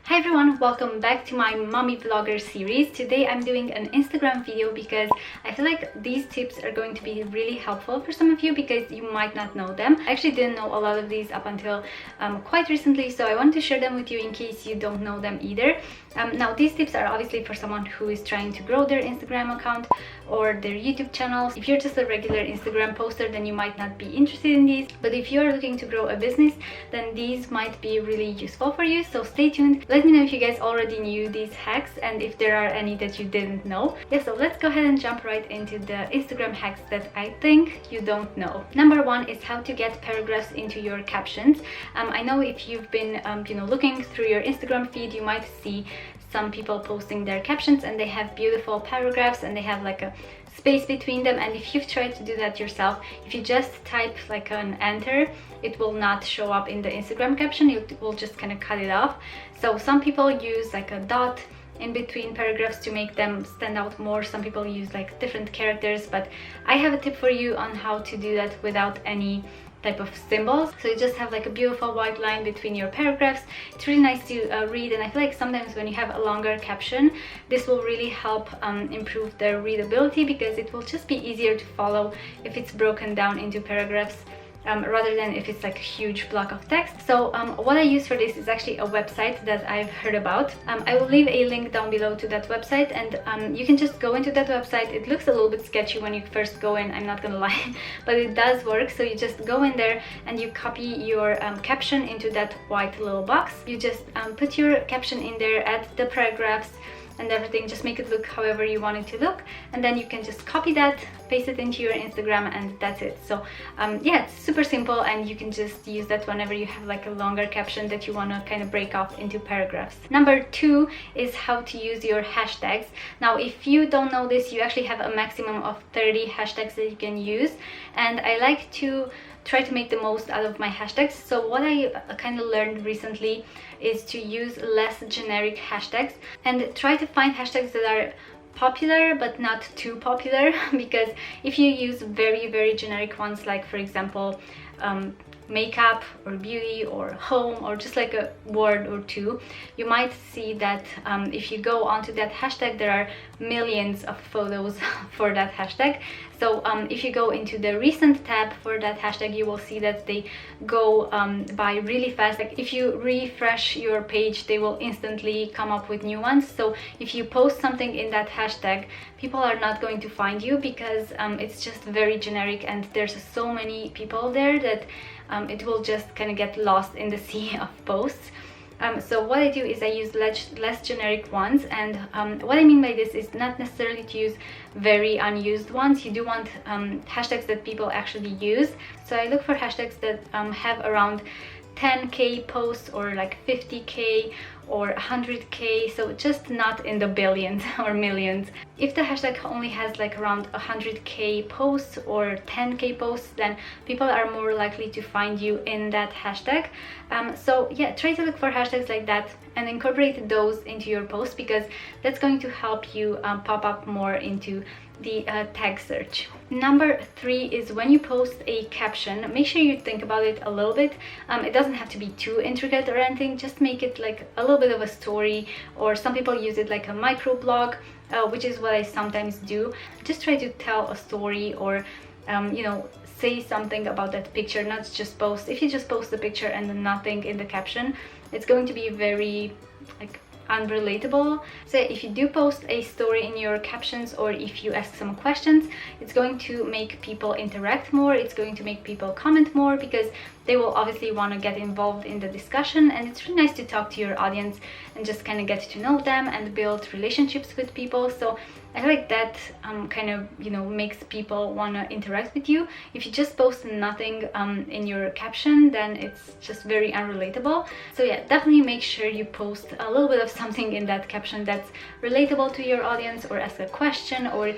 Hi everyone, welcome back to my mommy vlogger series. Today I'm doing an Instagram video because I feel like these tips are going to be really helpful for some of you because you might not know them. I actually didn't know a lot of these up until quite recently, so I wanted to share them with you in case you don't know them either. Now these tips are obviously for someone who is trying to grow their Instagram account or their YouTube channels. If you're just a regular Instagram poster, then you might not be interested in these, but if you're looking to grow a business, then these might be really useful for you, so stay tuned. Let me know if you guys already knew these hacks and if there are any that you didn't know. Yeah, so let's go ahead and jump right into the Instagram hacks that I think you don't know. Number one is how to get paragraphs into your captions. I know if you've been looking through your Instagram feed, you might see some people posting their captions and they have beautiful paragraphs and they have like a space between them, and if you've tried to do that yourself, if you just type like an enter, it will not show up in the Instagram caption, it will just kind of cut it off. So some people use like a dot in between paragraphs to make them stand out more. Some people use like different characters, but I have a tip for you on how to do that without any type of symbols. So you just have like a beautiful white line between your paragraphs. It's really nice to read, and I feel like sometimes when you have a longer caption, this will really help improve the readability because it will just be easier to follow if it's broken down into paragraphs rather than if it's like a huge block of text. So what I use for this is actually a website that I've heard about. I will leave a link down below to that website, and you can just go into that website. It looks a little bit sketchy when you first go in, I'm not gonna lie, but it does work. So you just go in there and you copy your caption into that white little box. You just put your caption in there, add the paragraphs and everything, just make it look however you want it to look, and then you can just copy that, paste it into your Instagram, and that's it. So yeah, it's super simple, and you can just use that whenever you have like a longer caption that you want to kind of break off into paragraphs. Number two is how to use your hashtags. Now if you don't know this, you actually have a maximum of 30 hashtags that you can use, and I like to try to make the most out of my hashtags. So what I kind of learned recently is to use less generic hashtags and try to find hashtags that are popular but not too popular, because if you use very generic ones, like for example makeup or beauty or home or just like a word or two, you might see that if you go onto that hashtag, there are millions of photos for that hashtag. So if you go into the recent tab for that hashtag, you will see that they go by really fast. Like if you refresh your page, they will instantly come up with new ones. So if you post something in that hashtag, people are not going to find you because it's just very generic, and there's so many people there that it will just kind of get lost in the sea of posts. So what I do is I use less generic ones, and what I mean by this is not necessarily to use very unused ones. You do want hashtags that people actually use. So I look for hashtags that have around 10k posts or like 50k or 100k, so just not in the billions or millions. If the hashtag only has like around 100k posts or 10k posts, then people are more likely to find you in that hashtag. So yeah, try to look for hashtags like that and incorporate those into your post, because that's going to help you pop up more into the tag search. Number three is when you post a caption, make sure you think about it a little bit. It doesn't have to be too intricate or anything, just make it like a little bit of a story, or some people use it like a micro blog, which is what I sometimes do. Just try to tell a story, or say something about that picture, not just post. If you just post the picture and then nothing in the caption, it's going to be very like unrelatable. So if you do post a story in your captions, or if you ask some questions, it's going to make people interact more, it's going to make people comment more, because they will obviously want to get involved in the discussion, and it's really nice to talk to your audience and just kind of get to know them and build relationships with people. So I feel like that kind of makes people want to interact with you. If you just post nothing in your caption, then it's just very unrelatable. So yeah, definitely make sure you post a little bit of something in that caption that's relatable to your audience, or ask a question, or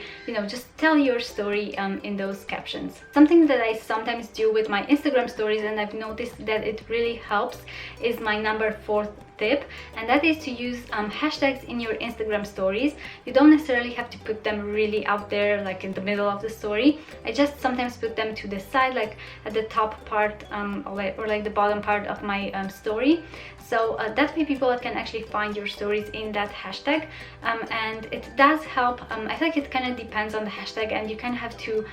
just tell your story in those captions. Something that I sometimes do with my Instagram stories, and I've noticed that it really helps, is my number 4 tip, and that is to use hashtags in your Instagram stories. You don't necessarily have to put them really out there, like in the middle of the story. I just sometimes put them to the side, like at the top part or like the bottom part of my story. So that way people can actually find your stories in that hashtag, and it does help. I feel like it kind of depends on the hashtag, and you kind of have to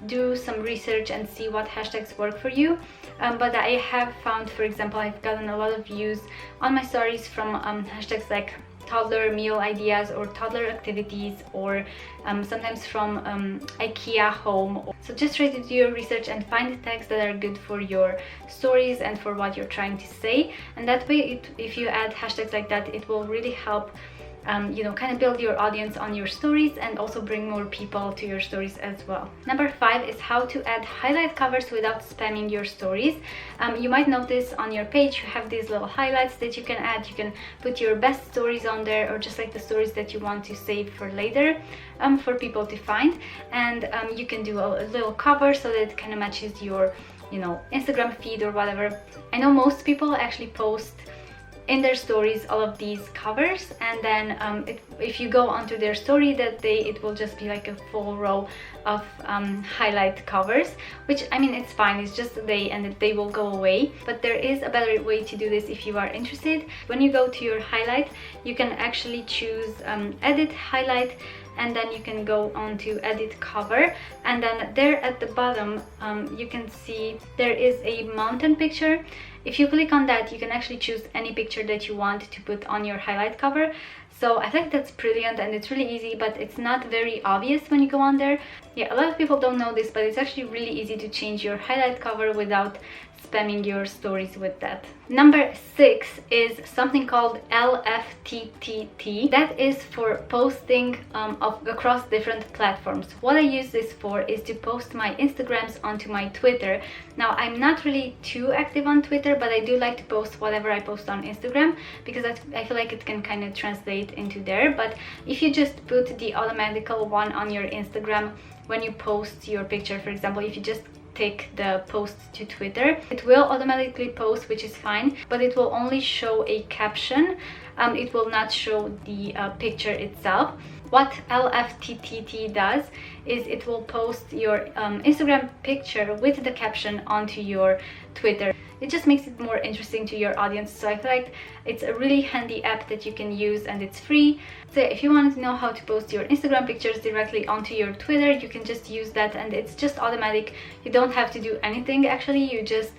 do some research and see what hashtags work for you. But I have found, for example, I've gotten a lot of views on my stories from hashtags like toddler meal ideas or toddler activities, or sometimes from IKEA home. So just try to do your research and find tags that are good for your stories and for what you're trying to say, and that way if you add hashtags like that, it will really help you know, kind of build your audience on your stories and also bring more people to your stories as well. Number 5 is how to add highlight covers without spamming your stories. You might notice on your page you have these little highlights that you can add. You can put your best stories on there, or just like the stories that you want to save for later for people to find, and you can do a little cover so that it kind of matches your, you know, Instagram feed or whatever. I know most people actually post in their stories all of these covers, and then if you go onto their story that day, it will just be like a full row of highlight covers, which, I mean, it's fine, it's just a day and they will go away. But there is a better way to do this if you are interested. When you go to your highlight, you can actually choose edit highlight, and then you can go on to edit cover, and then there at the bottom you can see there is a mountain picture. If you click on that, you can actually choose any picture that you want to put on your highlight cover. So I think that's brilliant, and it's really easy, but it's not very obvious when you go on there. Yeah, a lot of people don't know this, but it's actually really easy to change your highlight cover without spamming your stories with that. Number 6 is something called LFTTT. That is for posting across different platforms. What I use this for is to post my Instagrams onto my Twitter. Now, I'm not really too active on Twitter, but I do like to post whatever I post on Instagram, because I feel like it can kind of translate into there. But if you just put the automatical one on your Instagram when you post your picture, for example, if you just take the post to Twitter, it will automatically post, which is fine, but it will only show a caption. It will not show the picture itself. What LFTTT does is it will post your Instagram picture with the caption onto your Twitter. It just makes it more interesting to your audience. So I feel like it's a really handy app that you can use, and it's free. So if you want to know how to post your Instagram pictures directly onto your Twitter, you can just use that, and it's just automatic. You don't have to do anything actually. You just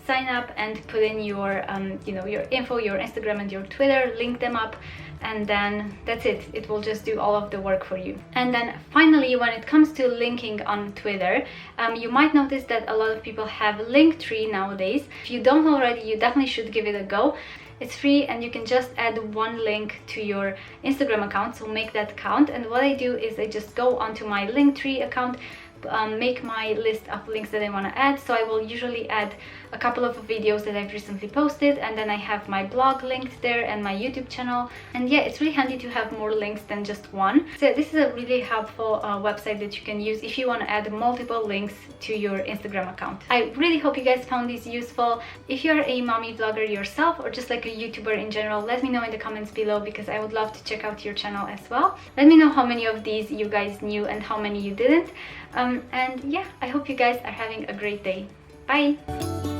sign up and put in your you know, your info, your Instagram and your Twitter, link them up, and then that's it. It will just do all of the work for you. And then finally, when it comes to linking on Twitter, you might notice that a lot of people have Linktree nowadays. If you don't already, you definitely should give it a go. It's free, and you can just add one link to your Instagram account, so make that count. And what I do is I just go onto my Linktree account, make my list of links that I want to add. So I will usually add a couple of videos that I've recently posted, and then I have my blog linked there and my YouTube channel. And yeah, it's really handy to have more links than just one. So this is a really helpful website that you can use if you want to add multiple links to your Instagram account. I really hope you guys found this useful. If you're a mommy vlogger yourself, or just like a YouTuber in general, let me know in the comments below, because I would love to check out your channel as well. Let me know how many of these you guys knew and how many you didn't. And yeah, I hope you guys are having a great day. Bye!